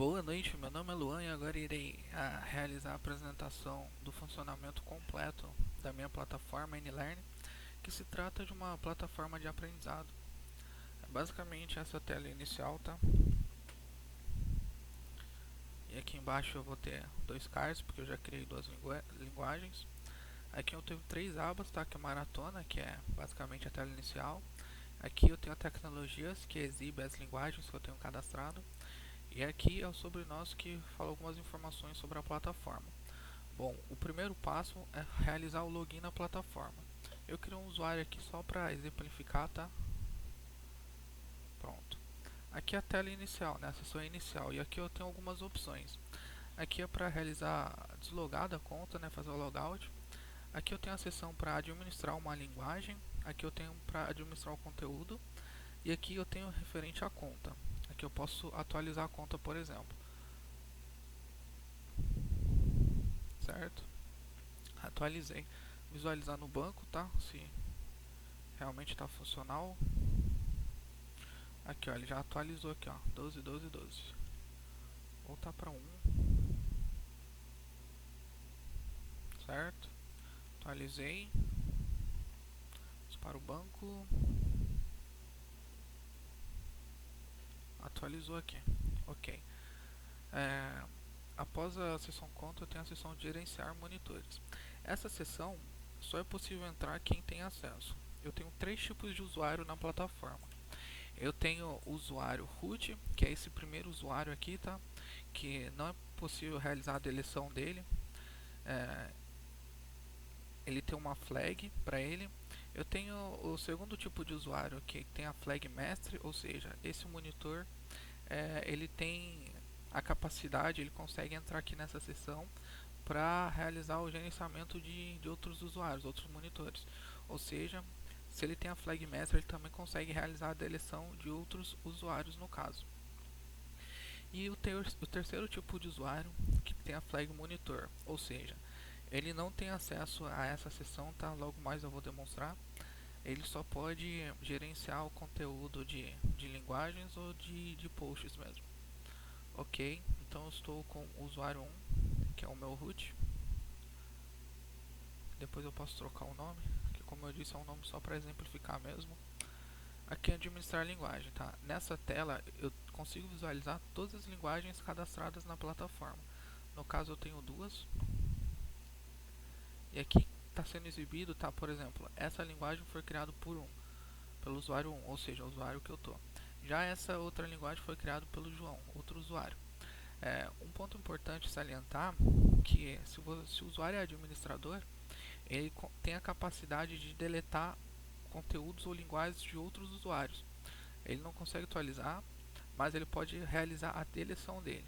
Boa noite, meu nome é Luan e agora irei realizar a apresentação do funcionamento completo da minha plataforma Nlearn, que se trata de uma plataforma de aprendizado. Basicamente essa tela inicial, tá? E aqui embaixo eu vou ter dois cards, porque eu já criei duas linguagens. Aqui eu tenho três abas, tá? Que é maratona, que é basicamente a tela inicial. Aqui eu tenho a tecnologias, que exibe as linguagens que eu tenho cadastrado. E aqui é o sobre nós, que fala algumas informações sobre a plataforma. Bom, o primeiro passo é realizar o login na plataforma. Eu criei um usuário aqui só para exemplificar, tá? Pronto. Aqui é a tela inicial, né? A sessão inicial. E aqui eu tenho algumas opções. Aqui é para realizar deslogar da conta, né? Fazer o logout. Aqui eu tenho a seção para administrar uma linguagem. Aqui eu tenho para administrar o conteúdo. E aqui eu tenho referente à conta. Aqui eu posso atualizar a conta, por exemplo. Certo? Atualizei. Visualizar no banco, tá? Se realmente está funcional. Aqui, ó, ele já atualizou aqui, ó, 12, 12, 12. Voltar para 1, certo? Atualizei. Vamos para o banco. Atualizou aqui. Ok. Após a seção conta, eu tenho a seção de gerenciar monitores. Essa seção só é possível entrar quem tem acesso. Eu tenho três tipos de usuário na plataforma. Eu tenho o usuário root, que é esse primeiro usuário aqui, tá? Que não é possível realizar a deleção dele. Ele tem uma flag para ele. Eu tenho o segundo tipo de usuário que tem a flag mestre, ou seja, esse monitor ele tem a capacidade, ele consegue entrar aqui nessa seção para realizar o gerenciamento de outros usuários, outros monitores. Ou seja, se ele tem a flag mestre, ele também consegue realizar a deleção de outros usuários no caso. E o terceiro tipo de usuário que tem a flag monitor, ou seja, ele não tem acesso a essa seção, tá? Logo mais eu vou demonstrar. Ele só pode gerenciar o conteúdo de linguagens ou de posts mesmo. Ok, então eu estou com o usuário 1, que é o meu root. Depois eu posso trocar o nome, que como eu disse é um nome só para exemplificar mesmo. Aqui é administrar linguagem, tá? Nessa tela eu consigo visualizar todas as linguagens cadastradas na plataforma. No caso eu tenho duas. E aqui está sendo exibido, tá? Por exemplo, essa linguagem foi criada pelo usuário 1, ou seja, o usuário que eu tô. Já essa outra linguagem foi criada pelo João, outro usuário. Um ponto importante salientar que se o usuário é administrador, ele tem a capacidade de deletar conteúdos ou linguagens de outros usuários. Ele não consegue atualizar, mas ele pode realizar a deleção dele,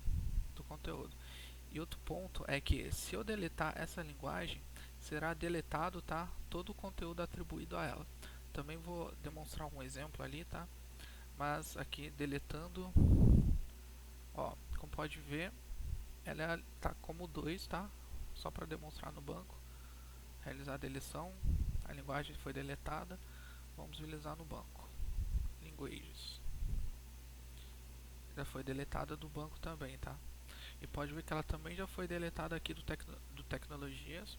do conteúdo. E outro ponto é que se eu deletar essa linguagem, será deletado, tá, todo o conteúdo atribuído a ela. Também vou demonstrar um exemplo ali, tá? Mas aqui deletando, ó, como pode ver, ela tá como 2, tá? Só para demonstrar no banco. Realizar a deleção, a linguagem foi deletada. Vamos utilizar no banco. Linguages. Já foi deletada do banco também, tá? E pode ver que ela também já foi deletada aqui do Tecnologias,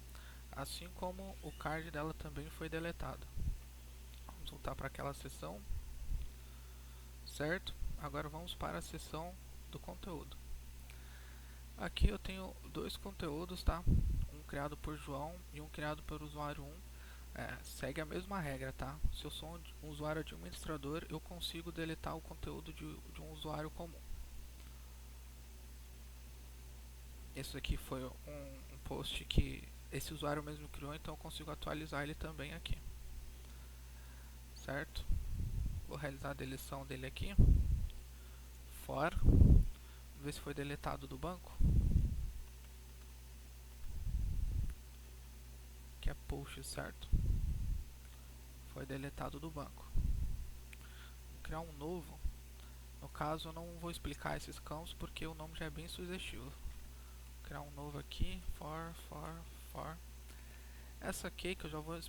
assim como o card dela também foi deletado. Vamos voltar para aquela seção, certo? Agora vamos para a seção do conteúdo. Aqui eu tenho dois conteúdos, tá? Um criado por João e um criado pelo usuário 1. Segue a mesma regra, tá? Se eu sou um usuário administrador, eu consigo deletar o conteúdo de um usuário comum. Esse aqui foi um post que esse usuário mesmo criou, então eu consigo atualizar ele também aqui, certo? Vou realizar a deleção dele aqui, for, ver se foi deletado do banco, que é post, certo? Foi deletado do banco. Vou criar um novo. No caso eu não vou explicar esses campos porque o nome já é bem sugestivo. Vou criar um novo aqui, for. Essa key que eu já vou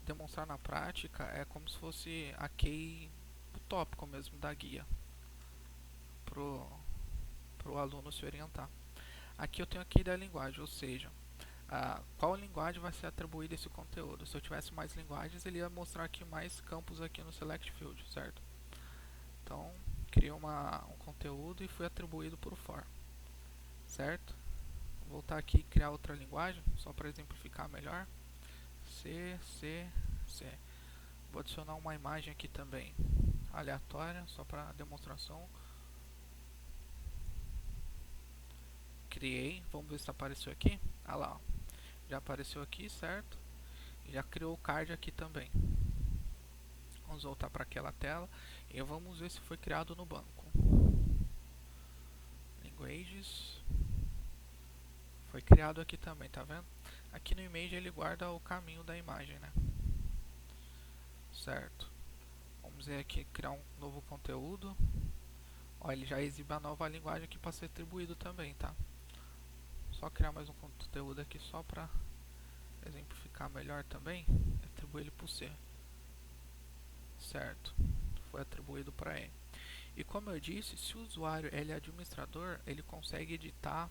demonstrar na prática é como se fosse a key, o tópico mesmo da guia pro aluno se orientar. Aqui eu tenho aqui da linguagem, ou seja, qual linguagem vai ser atribuído esse conteúdo. Se eu tivesse mais linguagens, ele ia mostrar aqui mais campos aqui no Select Field, certo? Então, criei um conteúdo e foi atribuído por for, certo? Vou voltar aqui e criar outra linguagem, só para exemplificar melhor. C. Vou adicionar uma imagem aqui também, aleatória, só para demonstração. Criei, vamos ver se apareceu aqui. Ah lá, ó. Já apareceu aqui, certo? Já criou o card aqui também. Vamos voltar para aquela tela e vamos ver se foi criado no banco. Languages. Foi criado aqui também, tá vendo? Aqui no image ele guarda o caminho da imagem, né? Certo. Vamos ver aqui, criar um novo conteúdo. Ó, ele já exibe a nova linguagem aqui para ser atribuído também, tá? Só criar mais um conteúdo aqui só para exemplificar melhor também. Atribuir ele para o C. Certo. Foi atribuído para E. E como eu disse, se o usuário ele é administrador, ele consegue editar,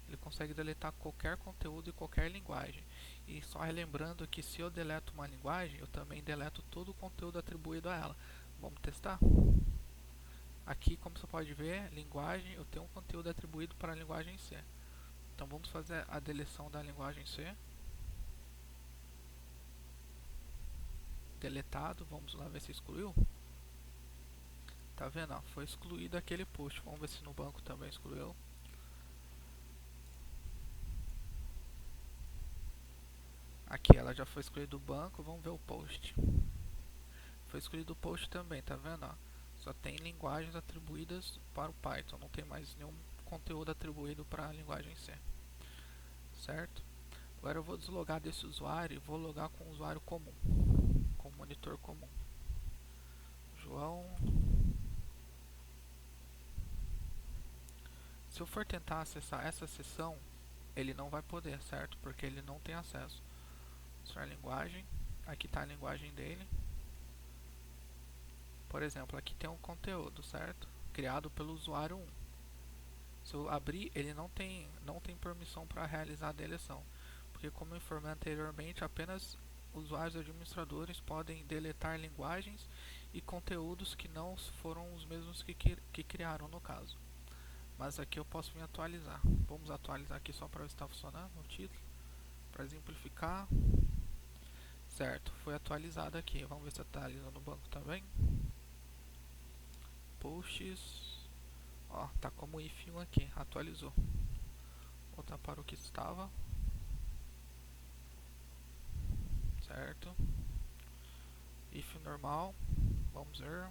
ele consegue deletar qualquer conteúdo e qualquer linguagem. E só relembrando que se eu deleto uma linguagem, eu também deleto todo o conteúdo atribuído a ela. Vamos testar? Aqui, como você pode ver, linguagem, eu tenho um conteúdo atribuído para a linguagem C. Então vamos fazer a deleção da linguagem C. Deletado, vamos lá ver se excluiu. Tá vendo? Ó, foi excluído aquele post. Vamos ver se no banco também excluiu. Aqui ela já foi excluída do banco. Vamos ver o post. Foi excluído o post também, tá vendo? Ó, só tem linguagens atribuídas para o Python. Não tem mais nenhum conteúdo atribuído para a linguagem C. Certo? Agora eu vou deslogar desse usuário e vou logar com o usuário comum. Com o monitor comum. João. Se eu for tentar acessar essa seção, ele não vai poder, certo? Porque ele não tem acesso. Mostrar a linguagem. Aqui está a linguagem dele. Por exemplo, aqui tem um conteúdo, certo? Criado pelo usuário 1. Se eu abrir, ele não tem permissão para realizar a deleção. Porque como eu informei anteriormente, apenas usuários administradores podem deletar linguagens e conteúdos que não foram os mesmos que criaram no caso. Mas aqui eu posso vir atualizar. Vamos atualizar aqui só para ver se está funcionando o título. Para exemplificar. Certo, foi atualizado aqui. Vamos ver se atualiza no banco também. Posts. Ó, tá como if1 aqui. Atualizou. Vou voltar para o que estava. Certo. If normal. Vamos ver.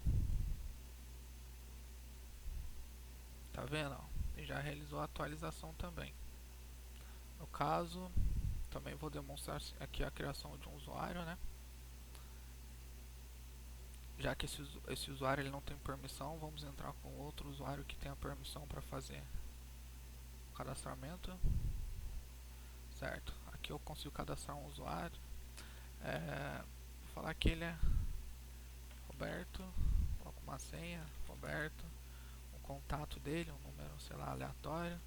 Tá vendo? Ó, já realizou a atualização também. No caso, também vou demonstrar aqui a criação de um usuário, né? Já que esse usuário ele não tem permissão, vamos entrar com outro usuário que tenha permissão para fazer o cadastramento. Certo, aqui eu consigo cadastrar um usuário. Vou falar que ele é Roberto, coloco uma senha, Roberto, o contato dele, um número, sei lá, aleatório,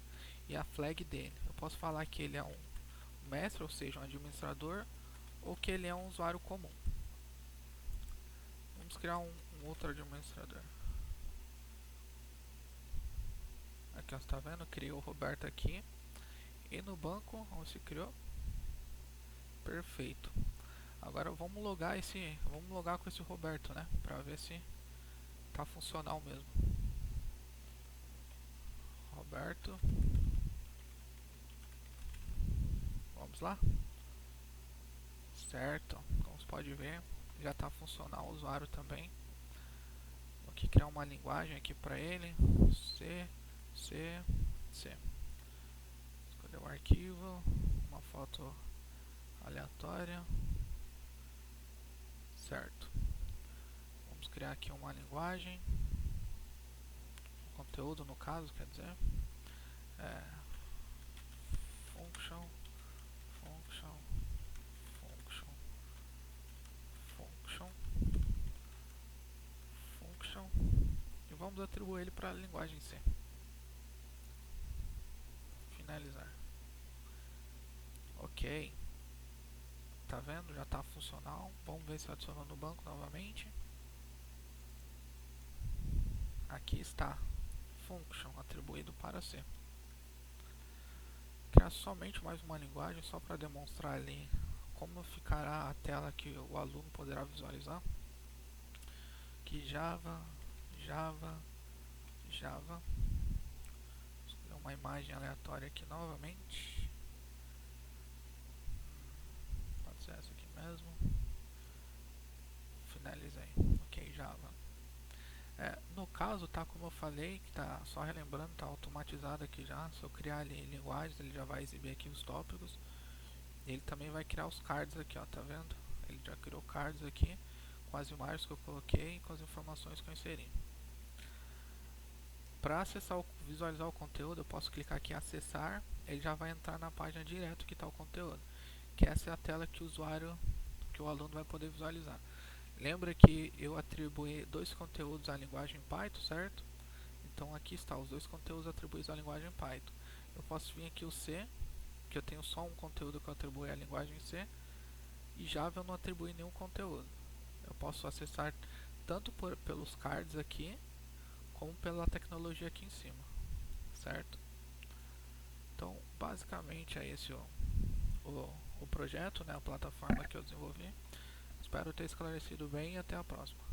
e a flag dele. Eu posso falar que ele é um mestre, ou seja, um administrador, ou que ele é um usuário comum. Vamos criar um outro administrador. Aqui você está vendo, criei o Roberto aqui. E no banco, onde se criou. Perfeito. Agora vamos logar com esse Roberto, né? Para ver se tá funcional mesmo. Roberto. Vamos lá. Certo. Como você pode ver, já está funcional o usuário também. Vou aqui criar uma linguagem aqui para ele. C. Escolher o arquivo. Uma foto aleatória. Certo. Vamos criar aqui uma linguagem. Conteúdo no caso, quer dizer. Function. E vamos atribuir ele para a linguagem C. finalizar. Ok, tá vendo? Já está funcional. Vamos ver se adicionou no banco novamente. Aqui está, function atribuído para C. Criar somente mais uma linguagem só para demonstrar ali como ficará a tela que o aluno poderá visualizar. Que Java, Java, Java. Vou escolher uma imagem aleatória aqui novamente. Pode ser essa aqui mesmo. Finalizei. Ok, Java. No caso, tá como eu falei, que tá só relembrando, tá automatizado aqui já. Se eu criar ali linguagens, ele já vai exibir aqui os tópicos. Ele também vai criar os cards aqui, ó, tá vendo? Ele já criou cards aqui com as imagens que eu coloquei e com as informações que eu inseri. Para acessar visualizar o conteúdo, eu posso clicar aqui em acessar, ele já vai entrar na página direto que está o conteúdo, que essa é a tela que o aluno vai poder visualizar. Lembra que eu atribuí dois conteúdos à linguagem Python, certo? Então aqui está os dois conteúdos atribuídos à linguagem Python. Eu posso vir aqui o C, que eu tenho só um conteúdo que eu atribuí à linguagem C, e Java eu não atribuí nenhum conteúdo. Eu posso acessar tanto pelos cards aqui, como pela tecnologia aqui em cima, certo? Então, basicamente é esse o projeto, né, a plataforma que eu desenvolvi. Espero ter esclarecido bem e até a próxima.